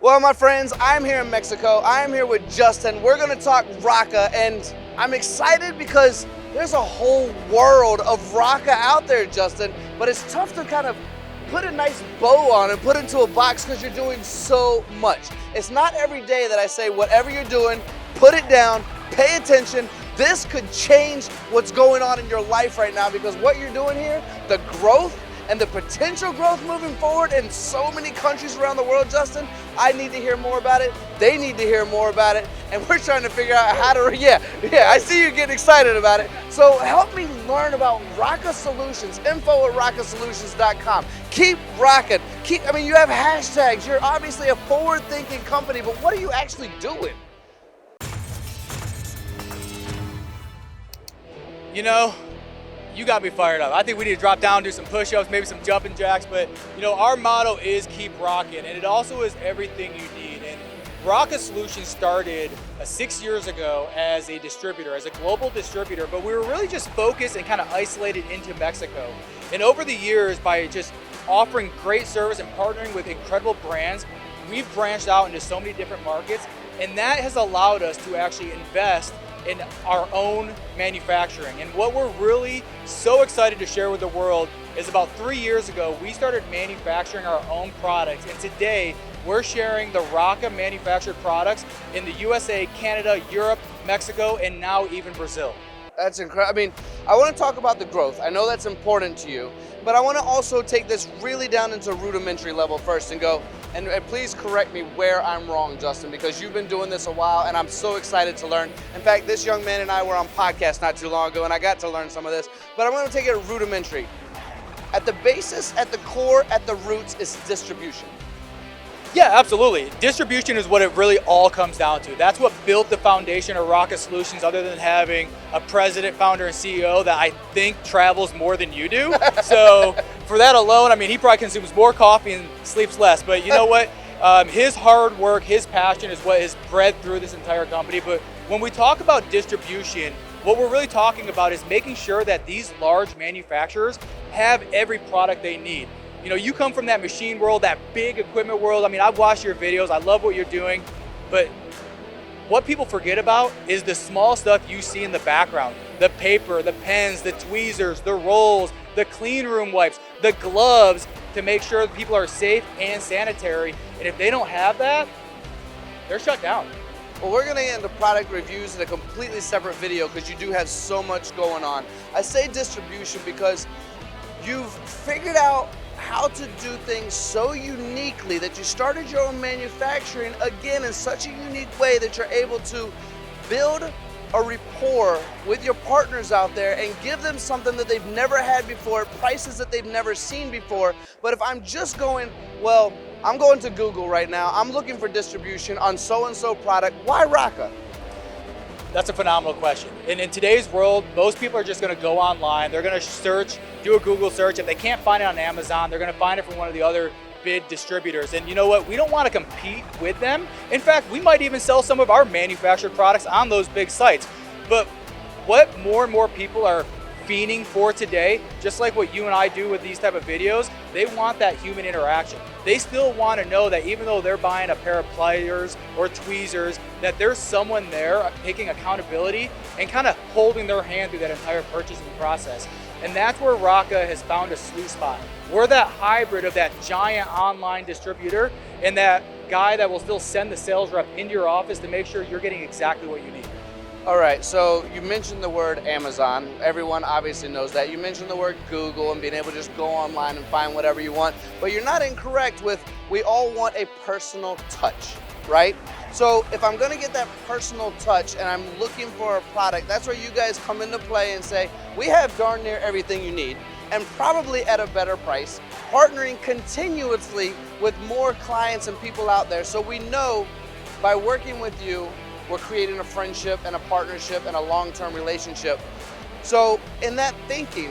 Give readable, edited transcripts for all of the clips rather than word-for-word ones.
Well, my friends, I'm here in Mexico. I'm here with Justin. We're gonna talk Rocka, and I'm excited because there's a whole world of Rocka out there, Justin, but it's tough to kind of put a nice bow on and put into a box because you're doing so much. It's not every day that I say whatever you're doing, put it down, pay attention. This could change what's going on in your life right now because what you're doing here, the growth and the potential growth moving forward in so many countries around the world, Justin, I need to hear more about it. They need to hear more about it. And we're trying to figure out how to, yeah, I see you getting excited about it. So help me learn about Rocka Solutions, info@rockasolutions.com. Keep rocking. I mean, you have hashtags. You're obviously a forward-thinking company, but what are you actually doing? You know, you got me fired up. I think we need to drop down, do some push-ups, maybe some jumping jacks, but you know, our motto is keep rocking, and it also is everything you need. And Rocka Solutions started 6 years ago as a distributor, as a global distributor, but we were really just focused and kind of isolated into Mexico. And over the years, by just offering great service and partnering with incredible brands, we've branched out into so many different markets, and that has allowed us to actually invest in our own manufacturing. And what we're really so excited to share with the world is about 3 years ago, we started manufacturing our own products. And today, we're sharing the Rocka manufactured products in the USA, Canada, Europe, Mexico, and now even Brazil. That's incredible. I mean, I want to talk about the growth. I know that's important to you, but I want to also take this really down into rudimentary level first and go, and please correct me where I'm wrong, Justin, because you've been doing this a while and I'm so excited to learn. In fact, this young man and I were on podcast not too long ago and I got to learn some of this, but I'm going to take it rudimentary. At the basis, at the core, at the roots is distribution. Yeah, absolutely. Distribution is what it really all comes down to. That's what built the foundation of Rocka Solutions, other than having a president, founder, and CEO that I think travels more than you do. So for that alone, I mean, he probably consumes more coffee and sleeps less. But you know what? His hard work, his passion is what has bred through this entire company. But when we talk about distribution, what we're really talking about is making sure that these large manufacturers have every product they need. You know, you come from that machine world, that big equipment world. I mean, I've watched your videos. I love what you're doing. But what people forget about is the small stuff you see in the background. The paper, the pens, the tweezers, the rolls, the clean room wipes, the gloves to make sure that people are safe and sanitary. And if they don't have that, they're shut down. Well, we're going to get into product reviews in a completely separate video because you do have so much going on. I say distribution because you've figured out how to do things so uniquely that you started your own manufacturing again in such a unique way that you're able to build a rapport with your partners out there and give them something that they've never had before, prices that they've never seen before. But if I'm just going, well, I'm going to Google right now, I'm looking for distribution on so-and-so product, why Rocka? That's a phenomenal question. And in today's world, most people are just gonna go online, they're gonna search, do a Google search. If they can't find it on Amazon, they're gonna find it from one of the other big distributors. And you know what? We don't wanna compete with them. In fact, we might even sell some of our manufactured products on those big sites. But what more and more people are fiending for today, just like what you and I do with these type of videos, they want that human interaction. They still want to know that even though they're buying a pair of pliers or tweezers, that there's someone there taking accountability and kind of holding their hand through that entire purchasing process. And that's where Rocka has found a sweet spot. We're that hybrid of that giant online distributor and that guy that will still send the sales rep into your office to make sure you're getting exactly what you need. All right, so you mentioned the word Amazon. Everyone obviously knows that. You mentioned the word Google and being able to just go online and find whatever you want, but you're not incorrect with we all want a personal touch, right? So if I'm gonna get that personal touch and I'm looking for a product, that's where you guys come into play and say, we have darn near everything you need and probably at a better price, partnering continuously with more clients and people out there. So we know by working with you, we're creating a friendship and a partnership and a long-term relationship. So in that thinking,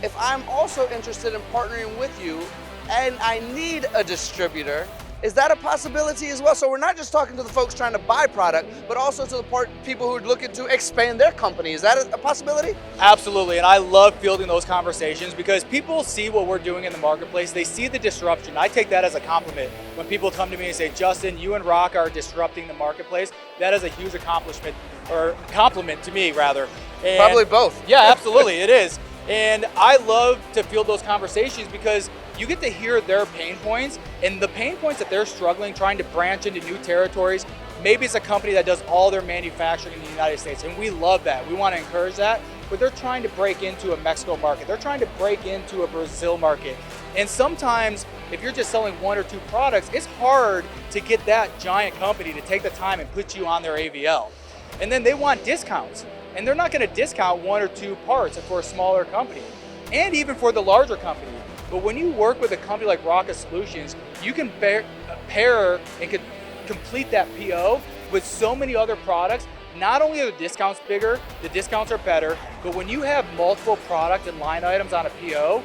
if I'm also interested in partnering with you and I need a distributor, Is that a possibility as well? So we're not just talking to the folks trying to buy product, but also to the people who are looking to expand their company. Is that a possibility? Absolutely, and I love fielding those conversations because people see what we're doing in the marketplace. They see the disruption. I take that as a compliment. When people come to me and say, Justin, you and Rocka are disrupting the marketplace, that is a huge accomplishment, or compliment to me rather. And probably both. Yeah, absolutely, it is. And I love to field those conversations because you get to hear their pain points and the pain points that they're struggling trying to branch into new territories. Maybe it's a company that does all their manufacturing in the United States, and we love that. We want to encourage that, but they're trying to break into a Mexico market. They're trying to break into a Brazil market. And sometimes if you're just selling one or two products, it's hard to get that giant company to take the time and put you on their AVL. And then they want discounts, and they're not going to discount one or two parts for a smaller company, and even for the larger company. But when you work with a company like Rocka Solutions, you can pair and complete that PO with so many other products. Not only are the discounts bigger, the discounts are better, but when you have multiple product and line items on a PO,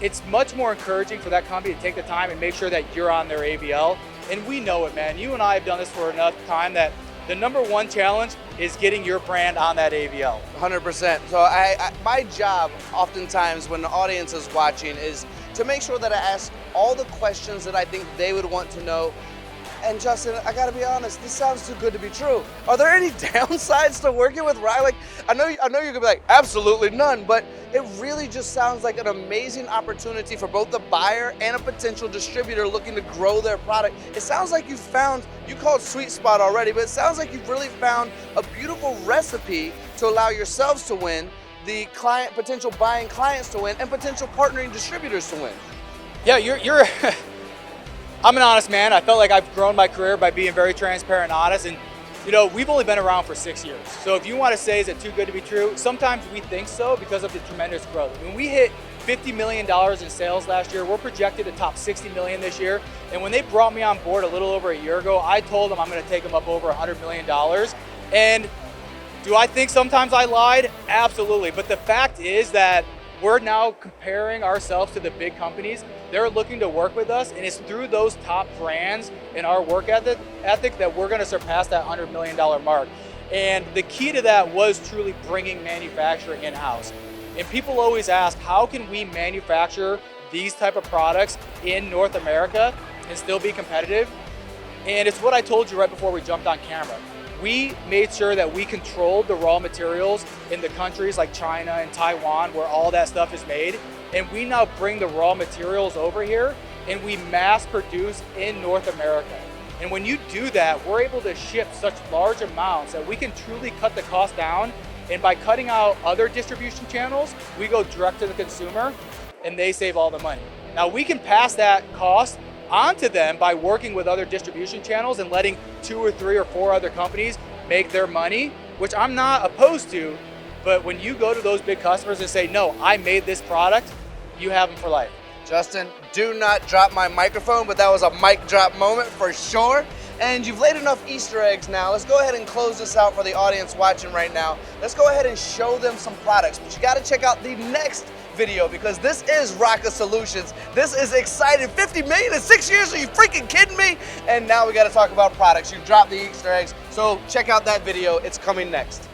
it's much more encouraging for that company to take the time and make sure that you're on their AVL. And we know it, man. You and I have done this for enough time that the number one challenge is getting your brand on that AVL. 100%. So my job oftentimes when the audience is watching is to make sure that I ask all the questions that I think they would want to know. And Justin, I gotta be honest, this sounds too good to be true. Are there any downsides to working with Rocka? Like, I know you're gonna be like, absolutely none, but it really just sounds like an amazing opportunity for both the buyer and a potential distributor looking to grow their product. It sounds like you called sweet spot already, but it sounds like you've really found a beautiful recipe to allow yourselves to win, the potential buying clients to win, and potential partnering distributors to win. Yeah, you're I'm an honest man. I felt like I've grown my career by being very transparent and honest. And you know, we've only been around for 6 years. So if you want to say, is it too good to be true? Sometimes we think so because of the tremendous growth. When we hit $50 million in sales last year, we're projected to top 60 million this year. And when they brought me on board a little over a year ago, I told them I'm going to take them up over $100 million. And do I think sometimes I lied? Absolutely. But the fact is that we're now comparing ourselves to the big companies. They're looking to work with us, and it's through those top brands and our work ethic that we're gonna surpass that $100 million mark. And the key to that was truly bringing manufacturing in-house. And people always ask, how can we manufacture these type of products in North America and still be competitive? And it's what I told you right before we jumped on camera. We made sure that we controlled the raw materials in the countries like China and Taiwan where all that stuff is made. And we now bring the raw materials over here and we mass produce in North America. And when you do that, we're able to ship such large amounts that we can truly cut the cost down. And by cutting out other distribution channels, we go direct to the consumer and they save all the money. Now we can pass that cost onto them by working with other distribution channels and letting 2 or 3 or 4 other companies make their money, which I'm not opposed to. But when you go to those big customers and say, no, I made this product, you have them for life. Justin, do not drop my microphone, but that was a mic drop moment for sure. And you've laid enough Easter eggs now. Let's go ahead and close this out for the audience watching right now. Let's go ahead and show them some products, but you gotta check out the next video because this is Rocka Solutions. This is exciting. 50 million in 6 years, are you freaking kidding me? And now we gotta talk about products. You've dropped the Easter eggs, so check out that video. It's coming next.